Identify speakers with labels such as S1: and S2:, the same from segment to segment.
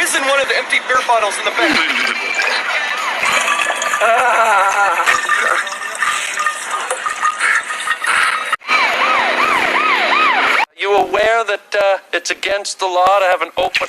S1: whiz in one of the empty beer bottles in the back. You aware that it's against the law to have an open...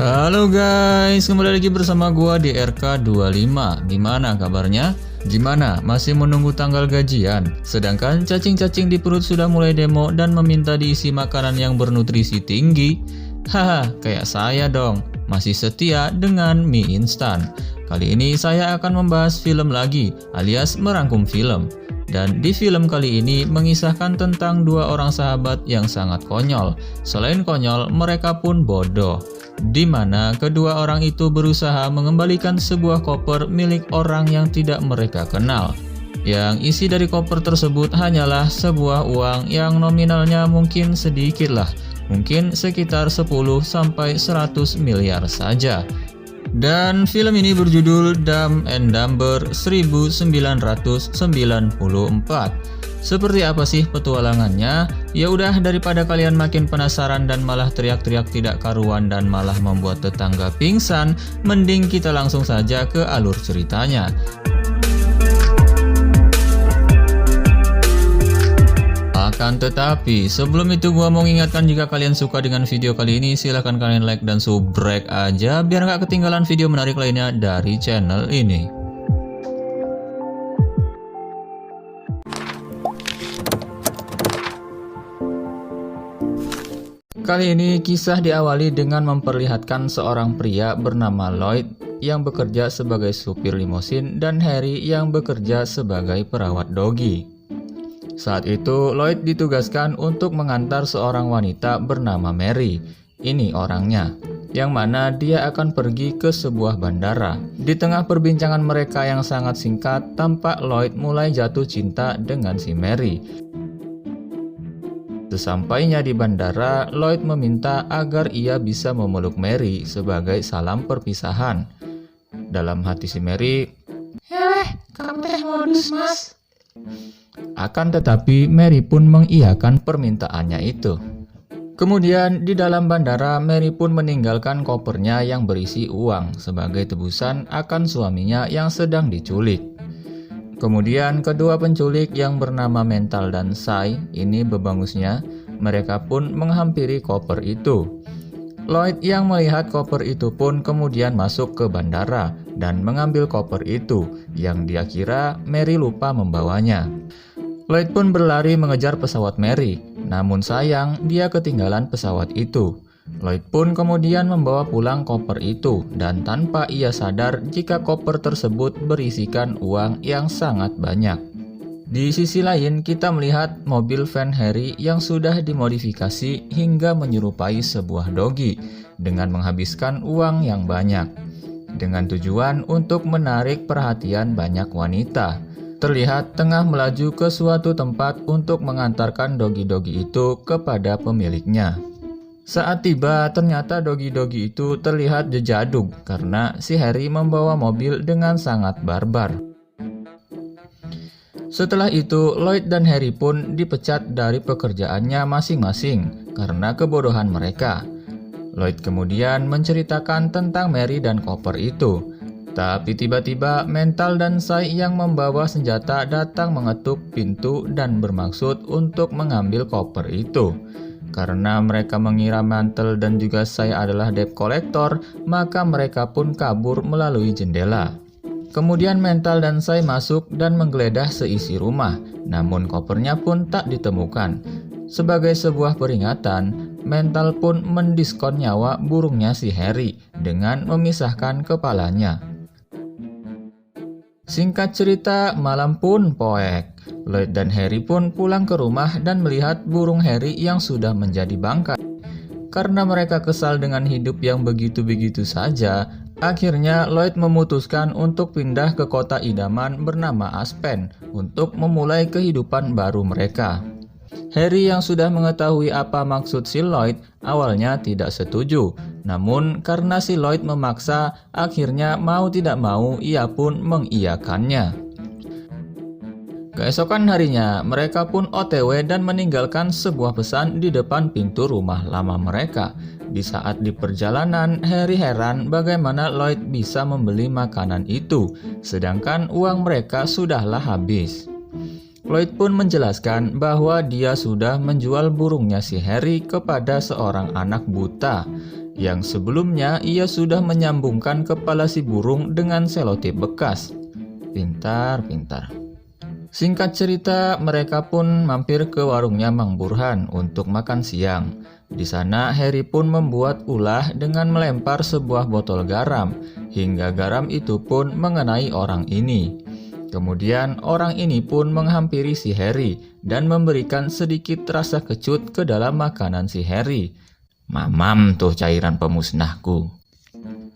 S2: Halo guys, kembali lagi bersama gua di RK25. Gimana kabarnya? Gimana? Masih menunggu tanggal gajian? Sedangkan cacing-cacing di perut sudah mulai demo dan meminta diisi makanan yang bernutrisi tinggi? Haha, kayak saya dong. Masih setia dengan mie instan. Kali ini saya akan membahas film lagi, alias merangkum film. Dan di film kali ini mengisahkan tentang dua orang sahabat yang sangat konyol. Selain konyol, mereka pun bodoh. Di mana kedua orang itu berusaha mengembalikan sebuah koper milik orang yang tidak mereka kenal. Yang isi dari koper tersebut hanyalah sebuah uang yang nominalnya mungkin sedikit lah, mungkin sekitar 10-100 miliar saja. Dan film ini berjudul Dumb and Dumber 1994. Seperti apa sih petualangannya? Ya udah, daripada kalian makin penasaran dan malah teriak-teriak tidak karuan dan malah membuat tetangga pingsan, mending kita langsung saja ke alur ceritanya. Akan tetapi, sebelum itu gua mau ingatkan, jika kalian suka dengan video kali ini, silahkan kalian like dan subrek aja biar gak ketinggalan video menarik lainnya dari channel ini. Kali ini kisah diawali dengan memperlihatkan seorang pria bernama Lloyd yang bekerja sebagai supir limosin dan Harry yang bekerja sebagai perawat dogi. Saat itu Lloyd ditugaskan untuk mengantar seorang wanita bernama Mary. Ini orangnya, yang mana dia akan pergi ke sebuah bandara. Di tengah perbincangan mereka yang sangat singkat, tampak Lloyd mulai jatuh cinta dengan si Mary. Sesampainya di bandara, Lloyd meminta agar ia bisa memeluk Mary sebagai salam perpisahan. Dalam hati si Mary, kamu teh modus mas. Akan tetapi Mary pun mengiyakan permintaannya itu. Kemudian di dalam bandara, Mary pun meninggalkan kopernya yang berisi uang sebagai tebusan akan suaminya yang sedang diculik. Kemudian kedua penculik yang bernama Mental dan Sai, ini bebangusnya, mereka pun menghampiri koper itu. Lloyd yang melihat koper itu pun kemudian masuk ke bandara dan mengambil koper itu yang dia kira Mary lupa membawanya. Lloyd pun berlari mengejar pesawat Mary, namun sayang dia ketinggalan pesawat itu. Lloyd pun kemudian membawa pulang koper itu dan tanpa ia sadar jika koper tersebut berisikan uang yang sangat banyak. Di sisi lain kita melihat mobil van Harry yang sudah dimodifikasi hingga menyerupai sebuah dogi dengan menghabiskan uang yang banyak dengan tujuan untuk menarik perhatian banyak wanita. Terlihat tengah melaju ke suatu tempat untuk mengantarkan dogi-dogi itu kepada pemiliknya. Saat tiba, ternyata dogi-dogi itu terlihat jejaduk karena si Harry membawa mobil dengan sangat barbar. Setelah itu, Lloyd dan Harry pun dipecat dari pekerjaannya masing-masing karena kebodohan mereka. Lloyd kemudian menceritakan tentang Mary dan koper itu. Tapi tiba-tiba Mental dan Sai yang membawa senjata datang mengetuk pintu dan bermaksud untuk mengambil koper itu. Karena mereka mengira Mantel dan juga saya adalah debt collector, maka mereka pun kabur melalui jendela. Kemudian Mental dan saya masuk dan menggeledah seisi rumah, namun kopernya pun tak ditemukan. Sebagai sebuah peringatan, Mental pun mendiskon nyawa burungnya si Harry dengan memisahkan kepalanya. Singkat cerita, malam pun poek. Lloyd dan Harry pun pulang ke rumah dan melihat burung Harry yang sudah menjadi bangkai. Karena mereka kesal dengan hidup yang begitu-begitu saja, akhirnya Lloyd memutuskan untuk pindah ke kota idaman bernama Aspen untuk memulai kehidupan baru mereka. Harry yang sudah mengetahui apa maksud si Lloyd awalnya tidak setuju. Namun karena si Lloyd memaksa, akhirnya mau tidak mau ia pun mengiyakannya. Keesokan harinya, mereka pun OTW dan meninggalkan sebuah pesan di depan pintu rumah lama mereka. Di saat di perjalanan, Harry heran bagaimana Lloyd bisa membeli makanan itu, sedangkan uang mereka sudahlah habis. Lloyd pun menjelaskan bahwa dia sudah menjual burungnya si Harry kepada seorang anak buta, yang sebelumnya ia sudah menyambungkan kepala si burung dengan selotip bekas. Pintar. Singkat cerita, mereka pun mampir ke warungnya Mang Burhan untuk makan siang. Di sana, Harry pun membuat ulah dengan melempar sebuah botol garam, hingga garam itu pun mengenai orang ini. Kemudian, orang ini pun menghampiri si Harry dan memberikan sedikit rasa kecut ke dalam makanan si Harry. Mamam tuh cairan pemusnahku.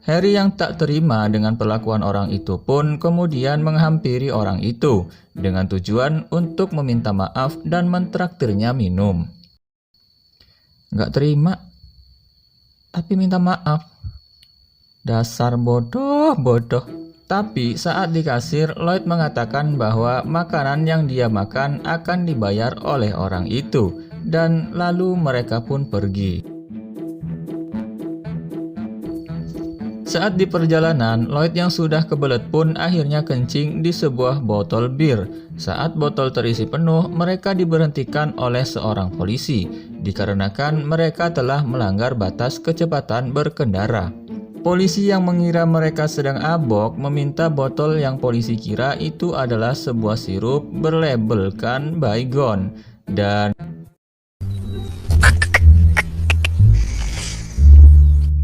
S2: Harry yang tak terima dengan perlakuan orang itu pun kemudian menghampiri orang itu dengan tujuan untuk meminta maaf dan mentraktirnya minum. Nggak terima, tapi minta maaf. Dasar bodoh. Tapi saat di kasir, Lloyd mengatakan bahwa makanan yang dia makan akan dibayar oleh orang itu, dan lalu mereka pun pergi. Saat di perjalanan, Lloyd yang sudah kebelet pun akhirnya kencing di sebuah botol bir. Saat botol terisi penuh, mereka diberhentikan oleh seorang polisi, dikarenakan mereka telah melanggar batas kecepatan berkendara. Polisi yang mengira mereka sedang abok meminta botol yang polisi kira itu adalah sebuah sirup berlabelkan Baygon, dan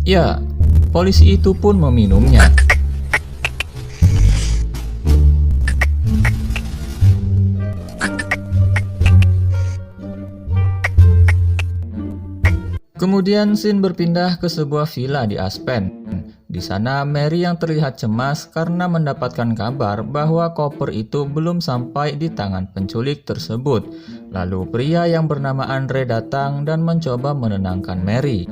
S2: ya, polisi itu pun meminumnya. Kemudian scene berpindah ke sebuah villa di Aspen. Di sana Mary yang terlihat cemas karena mendapatkan kabar bahwa koper itu belum sampai di tangan penculik tersebut. Lalu pria yang bernama Andre datang dan mencoba menenangkan Mary.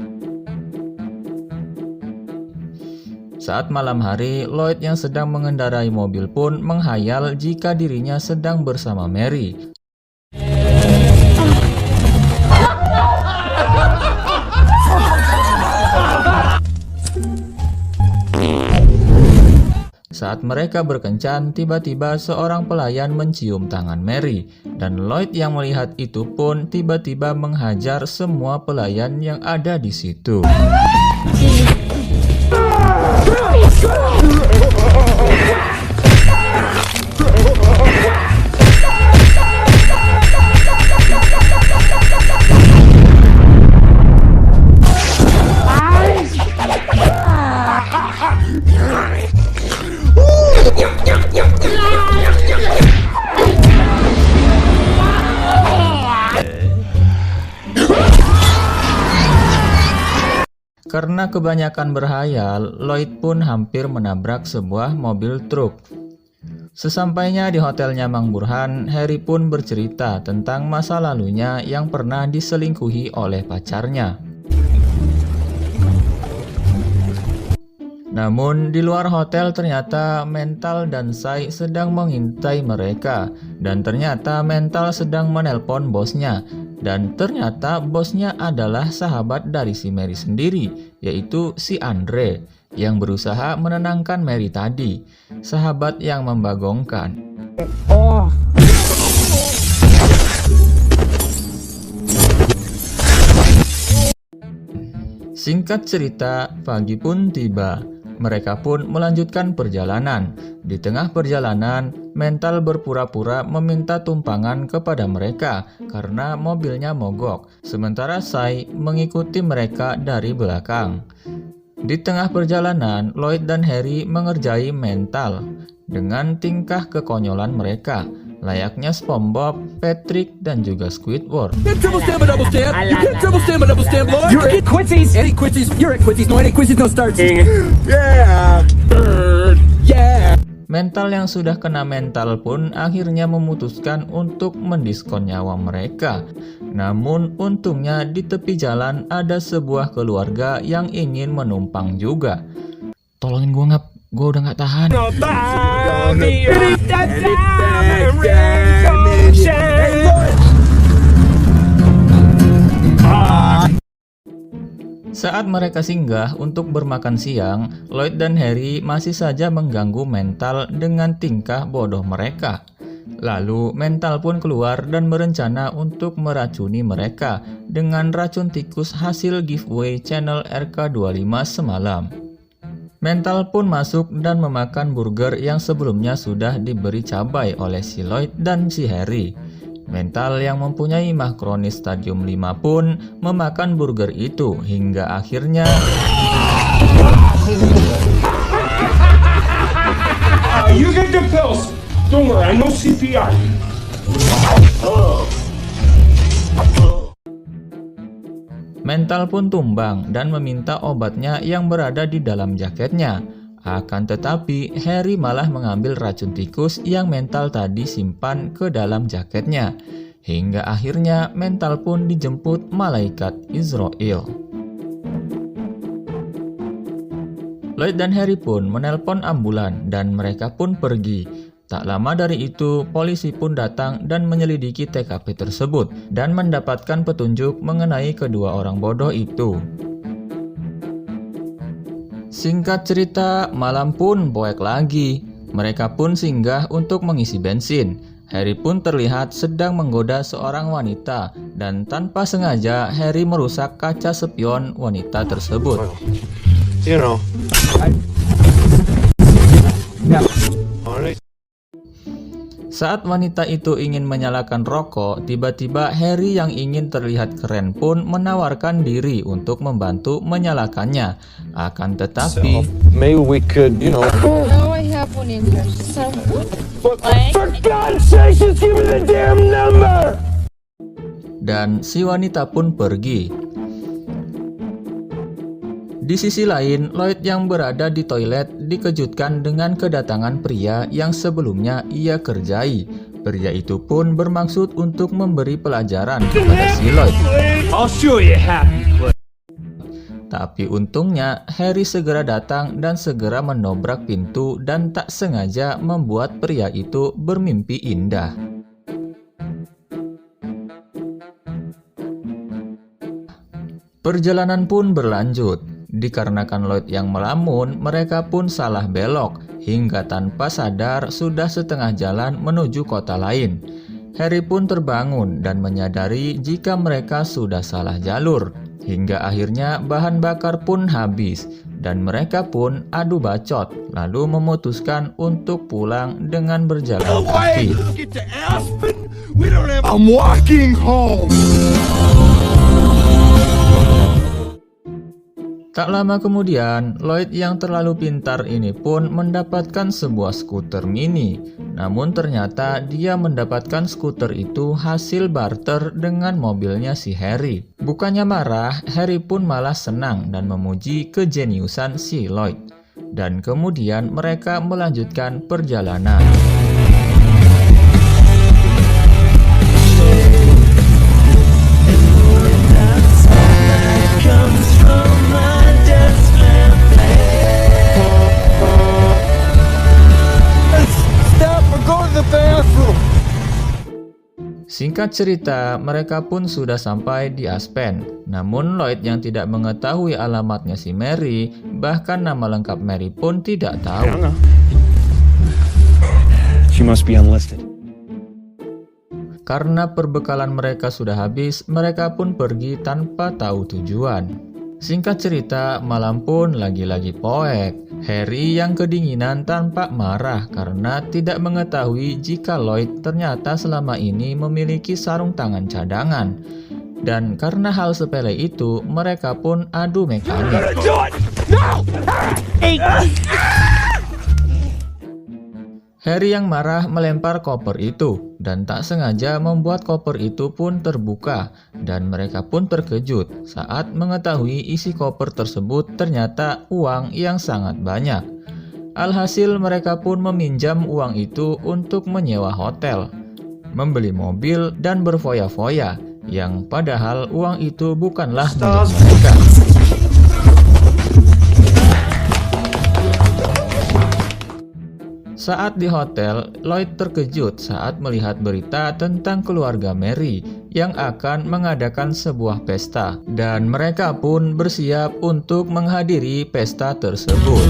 S2: Saat malam hari, Lloyd yang sedang mengendarai mobil pun menghayal jika dirinya sedang bersama Mary. Saat mereka berkencan, tiba-tiba seorang pelayan mencium tangan Mary, dan Lloyd yang melihat itu pun tiba-tiba menghajar semua pelayan yang ada di situ. Karena kebanyakan berhayal, Lloyd pun hampir menabrak sebuah mobil truk. Sesampainya di hotelnya Mang Burhan, Harry pun bercerita tentang masa lalunya yang pernah diselingkuhi oleh pacarnya. Namun di luar hotel ternyata Mental dan Sai sedang mengintai mereka, dan ternyata Mental sedang menelpon bosnya. Dan ternyata bosnya adalah sahabat dari si Mary sendiri, yaitu si Andre, yang berusaha menenangkan Mary tadi. Sahabat yang membagongkan. Singkat cerita, pagi pun tiba. Mereka pun melanjutkan perjalanan. Di tengah perjalanan, Mental berpura-pura meminta tumpangan kepada mereka karena mobilnya mogok, sementara Sai mengikuti mereka dari belakang. Di tengah perjalanan, Lloyd dan Harry mengerjai Mental dengan tingkah kekonyolan mereka, layaknya SpongeBob, Patrick, dan juga Squidward.
S3: Double stamp. You can't double stamp, Lord. You're at Quincy's. Any Quincy's. You're at Quincy's. No, any Quincy's, no starts. Yeah. Bird. Yeah.
S2: Mental yang sudah kena mental pun akhirnya memutuskan untuk mendiskon nyawa mereka. Namun untungnya di tepi jalan ada sebuah keluarga yang ingin menumpang juga. Tolongin gue Ngap, gue udah gak tahan. Saat mereka singgah untuk bermakan siang, Lloyd dan Harry masih saja mengganggu mental dengan tingkah bodoh mereka. Lalu mental pun keluar dan berencana untuk meracuni mereka dengan racun tikus hasil giveaway channel RK25 semalam. Mental pun masuk dan memakan burger yang sebelumnya sudah diberi cabai oleh si Lloyd dan si Harry. Mental yang mempunyai mah kronis stadium 5 pun memakan burger itu hingga akhirnya
S4: You get the pills. Don't worry, I know CPR.
S2: mental pun tumbang dan meminta obatnya yang berada di dalam jaketnya. Akan tetapi, Harry malah mengambil racun tikus yang mental tadi simpan ke dalam jaketnya. Hingga akhirnya mental pun dijemput malaikat Israel. Lloyd dan Harry pun menelpon ambulan dan mereka pun pergi. Tak lama dari itu, polisi pun datang dan menyelidiki TKP tersebut dan mendapatkan petunjuk mengenai kedua orang bodoh itu. Singkat cerita, malam pun poek lagi. Mereka pun singgah untuk mengisi bensin. Harry pun terlihat sedang menggoda seorang wanita dan tanpa sengaja Harry merusak kaca spion wanita tersebut. Saat wanita itu ingin menyalakan rokok, tiba-tiba Harry yang ingin terlihat keren pun menawarkan diri untuk membantu menyalakannya. Akan tetapi,
S4: Maybe we could,
S5: Oh, I have one in here. So,
S4: For God's sake, just give me the damn number!
S2: dan si wanita pun pergi. Di sisi lain, Lloyd yang berada di toilet dikejutkan dengan kedatangan pria yang sebelumnya ia kerjai. Pria itu pun bermaksud untuk memberi pelajaran kepada si Lloyd.
S4: I'll show you happy.
S2: Tapi untungnya Harry segera datang dan segera menobrak pintu dan tak sengaja membuat pria itu bermimpi indah. Perjalanan pun berlanjut. Dikarenakan Lloyd yang melamun, mereka pun salah belok hingga tanpa sadar sudah setengah jalan menuju kota lain. Harry pun terbangun dan menyadari jika mereka sudah salah jalur. Hingga akhirnya bahan bakar pun habis dan mereka pun adu bacot lalu memutuskan untuk pulang dengan berjalan kaki.
S4: I'm walking home.
S2: Tak lama kemudian, Lloyd yang terlalu pintar ini pun mendapatkan sebuah skuter mini. Namun ternyata dia mendapatkan skuter itu hasil barter dengan mobilnya si Harry. Bukannya marah, Harry pun malah senang dan memuji kejeniusan si Lloyd. Dan kemudian mereka melanjutkan perjalanan. Singkat cerita, mereka pun sudah sampai di Aspen. Namun Lloyd yang tidak mengetahui alamatnya si Mary, bahkan nama lengkap Mary pun tidak tahu.
S4: She must be unlisted.
S2: Karena perbekalan mereka sudah habis, mereka pun pergi tanpa tahu tujuan. Singkat cerita, malam pun lagi-lagi poek. Harry yang kedinginan tampak marah karena tidak mengetahui jika Lloyd ternyata selama ini memiliki sarung tangan cadangan. Dan karena hal sepele itu, mereka pun adu mekanik. Harry yang marah melempar koper itu dan tak sengaja membuat koper itu pun terbuka dan mereka pun terkejut saat mengetahui isi koper tersebut ternyata uang yang sangat banyak. Alhasil mereka pun meminjam uang itu untuk menyewa hotel, membeli mobil, dan berfoya-foya, yang padahal uang itu bukanlah milik mereka. Saat di hotel, Lloyd terkejut saat melihat berita tentang keluarga Mary yang akan mengadakan sebuah pesta, dan mereka pun bersiap untuk menghadiri pesta tersebut.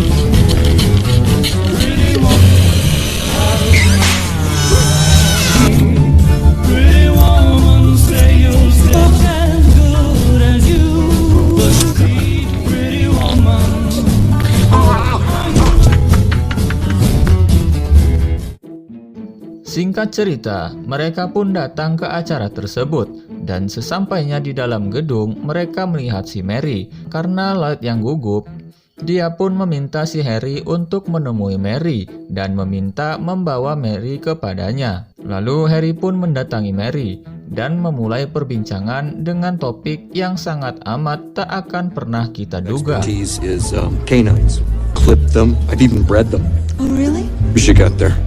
S2: Singkat cerita, mereka pun datang ke acara tersebut, dan sesampainya di dalam gedung, mereka melihat si Mary. Karena Lloyd yang gugup, dia pun meminta si Harry untuk menemui Mary, dan meminta membawa Mary kepadanya. Lalu Harry pun mendatangi Mary, dan memulai perbincangan dengan topik yang sangat amat tak akan pernah kita duga.
S6: Expertise is canines. Clip them. I've even bred them.
S7: Oh, really?
S6: We should get there.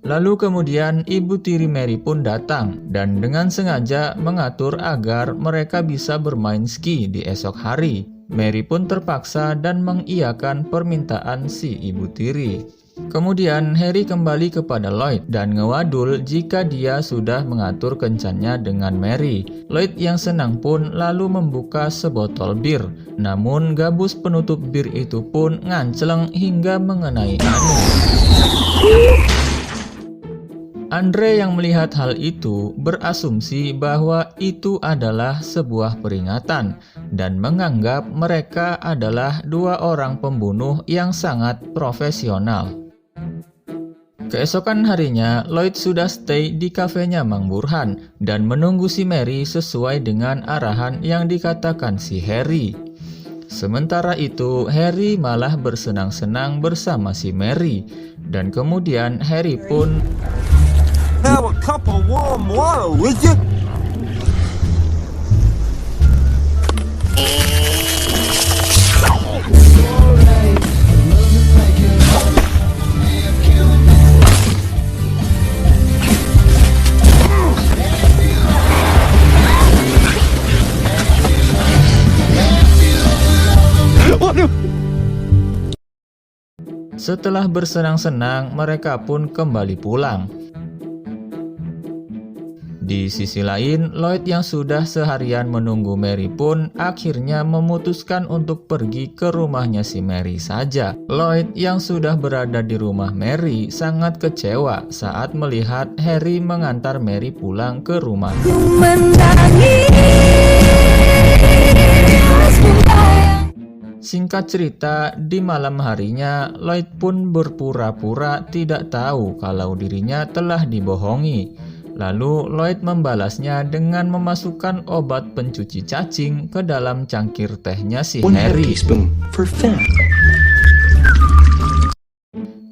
S2: Lalu kemudian ibu tiri Mary pun datang dan dengan sengaja mengatur agar mereka bisa bermain ski di esok hari. Mary pun terpaksa dan mengiyakan permintaan si ibu tiri. Kemudian Harry kembali kepada Lloyd dan ngewadul jika dia sudah mengatur kencannya dengan Mary. Lloyd yang senang pun lalu membuka sebotol bir. Namun gabus penutup bir itu pun ngancleng hingga mengenai anus. Andre yang melihat hal itu berasumsi bahwa itu adalah sebuah peringatan dan menganggap mereka adalah dua orang pembunuh yang sangat profesional. Keesokan harinya, Lloyd sudah stay di kafenya Mang Burhan dan menunggu si Mary sesuai dengan arahan yang dikatakan si Harry. Sementara itu, Harry malah bersenang-senang bersama si Mary, dan kemudian Harry pun
S4: Have a cup of warm water, would you?
S2: Setelah bersenang-senang, mereka pun kembali pulang. Di sisi lain, Lloyd yang sudah seharian menunggu Mary pun akhirnya memutuskan untuk pergi ke rumahnya si Mary saja. Lloyd yang sudah berada di rumah Mary sangat kecewa saat melihat Harry mengantar Mary pulang ke rumah. Singkat cerita, di malam harinya, Lloyd pun berpura-pura tidak tahu kalau dirinya telah dibohongi. Lalu Lloyd membalasnya dengan memasukkan obat pencuci cacing ke dalam cangkir tehnya si Harry.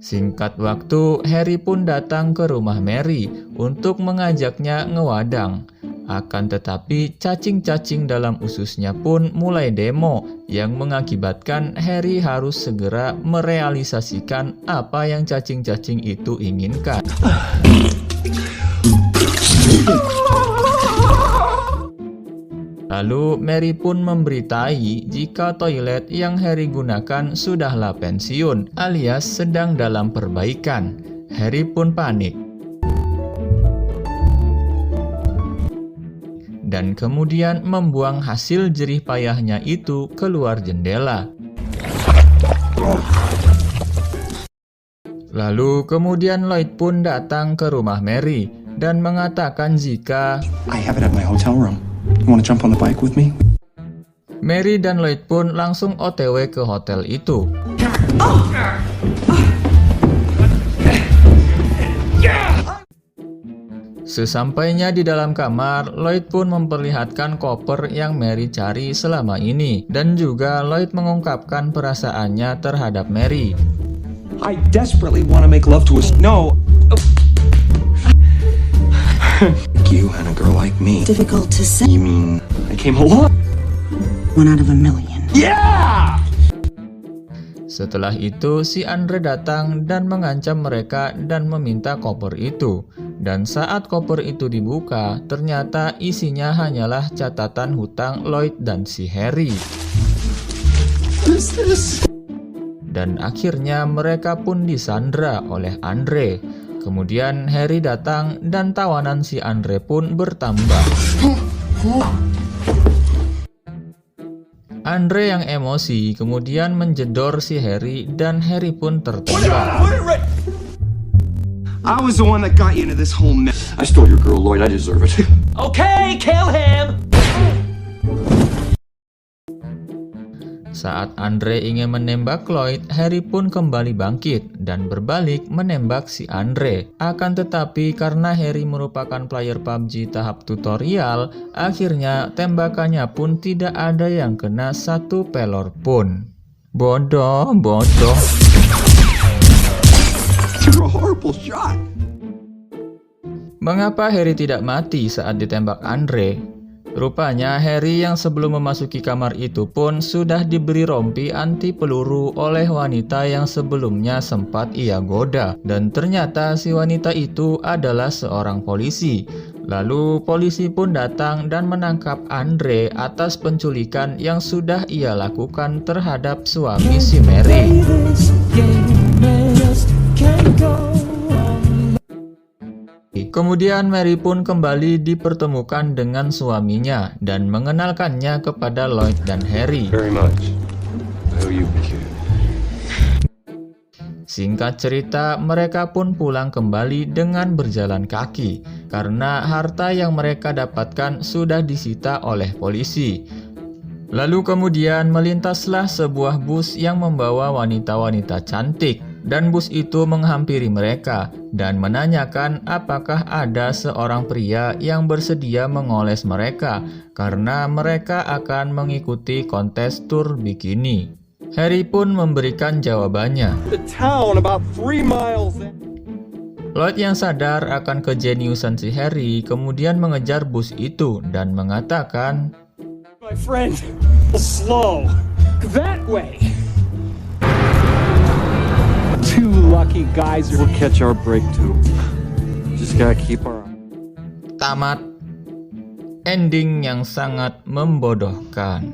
S2: Singkat waktu, Harry pun datang ke rumah Mary untuk mengajaknya ngewadang. Akan tetapi cacing-cacing dalam ususnya pun mulai demo yang mengakibatkan Harry harus segera merealisasikan apa yang cacing-cacing itu inginkan. Lalu Mary pun memberitai jika toilet yang Harry gunakan sudahlah pensiun alias sedang dalam perbaikan. Harry pun panik dan kemudian membuang hasil jerih payahnya itu keluar jendela. Lalu kemudian Lloyd pun datang ke rumah Mary dan mengatakan jika
S6: I have it at my hotel room. You want to jump on the bike with me?
S2: Mary dan Lloyd pun langsung OTW ke hotel itu. Sesampainya di dalam kamar, Lloyd pun memperlihatkan koper yang Mary cari selama ini, dan juga Lloyd mengungkapkan perasaannya terhadap Mary.
S6: I desperately want to make love to us. No. You and a girl like me.
S7: Difficult to say.
S6: You mean I came along?
S7: 1 out of a million.
S6: Yeah!
S2: Setelah itu si Andre datang dan mengancam mereka dan meminta koper itu. Dan saat koper itu dibuka, ternyata isinya hanyalah catatan hutang Lloyd dan si Harry. Dan akhirnya mereka pun disandra oleh Andre. Kemudian Harry datang dan tawanan si Andre pun bertambah. Andre yang emosi kemudian menjedor si Harry dan Harry pun tertembak.
S6: I was the one that got you into this whole mess. I stole your girl, Lloyd. I deserve it.
S3: Okay, kill him!
S2: Saat Andre ingin menembak Lloyd, Harry pun kembali bangkit dan berbalik menembak si Andre. Akan tetapi karena Harry merupakan player PUBG tahap tutorial, akhirnya tembakannya pun tidak ada yang kena satu pelor pun. Bodoh.
S6: You're a horrible shot.
S2: Mengapa Harry tidak mati saat ditembak Andre? Rupanya Harry yang sebelum memasuki kamar itu pun sudah diberi rompi anti peluru oleh wanita yang sebelumnya sempat ia goda. Dan ternyata si wanita itu adalah seorang polisi. Lalu polisi pun datang dan menangkap Andre atas penculikan yang sudah ia lakukan terhadap suami si Mary. Kemudian Mary pun kembali dipertemukan dengan suaminya dan mengenalkannya kepada Lloyd dan Harry.
S6: Very much. I owe you, kid.
S2: Singkat cerita, mereka pun pulang kembali dengan berjalan kaki karena harta yang mereka dapatkan sudah disita oleh polisi. Lalu kemudian melintaslah sebuah bus yang membawa wanita-wanita cantik. Dan bus itu menghampiri mereka dan menanyakan apakah ada seorang pria yang bersedia mengoles mereka karena mereka akan mengikuti kontes tur bikini. Harry pun memberikan jawabannya.
S3: The town about 3 miles.
S2: Lloyd yang sadar akan kejeniusan si Harry kemudian mengejar bus itu dan mengatakan,
S3: My friend, slow. That way. Two lucky guys
S6: We'll catch our break too. Just gotta keep our.
S2: tamat. Ending yang sangat membodohkan.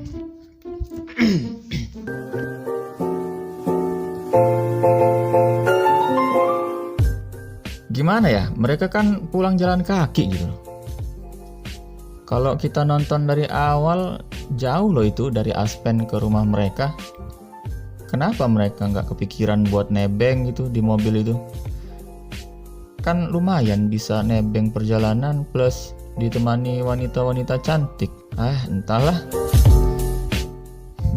S2: Gimana ya, mereka kan pulang jalan kaki gitu. Kalau kita nonton dari awal, jauh loh itu dari Aspen ke rumah mereka. Kenapa mereka nggak kepikiran buat nebeng gitu di mobil itu? Kan lumayan bisa nebeng perjalanan plus ditemani wanita-wanita cantik. Entahlah.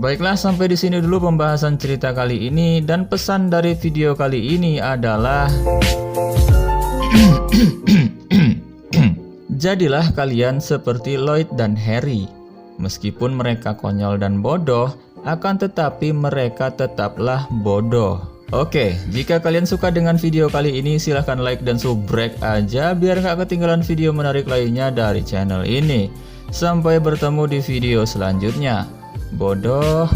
S2: Baiklah, sampai di sini dulu pembahasan cerita kali ini, dan pesan dari video kali ini adalah jadilah kalian seperti Lloyd dan Harry. Meskipun mereka konyol dan bodoh, akan tetapi mereka tetaplah bodoh. Oke, jika kalian suka dengan video kali ini, silahkan like dan subrek aja biar gak ketinggalan video menarik lainnya dari channel ini. Sampai bertemu di video selanjutnya. Bodoh.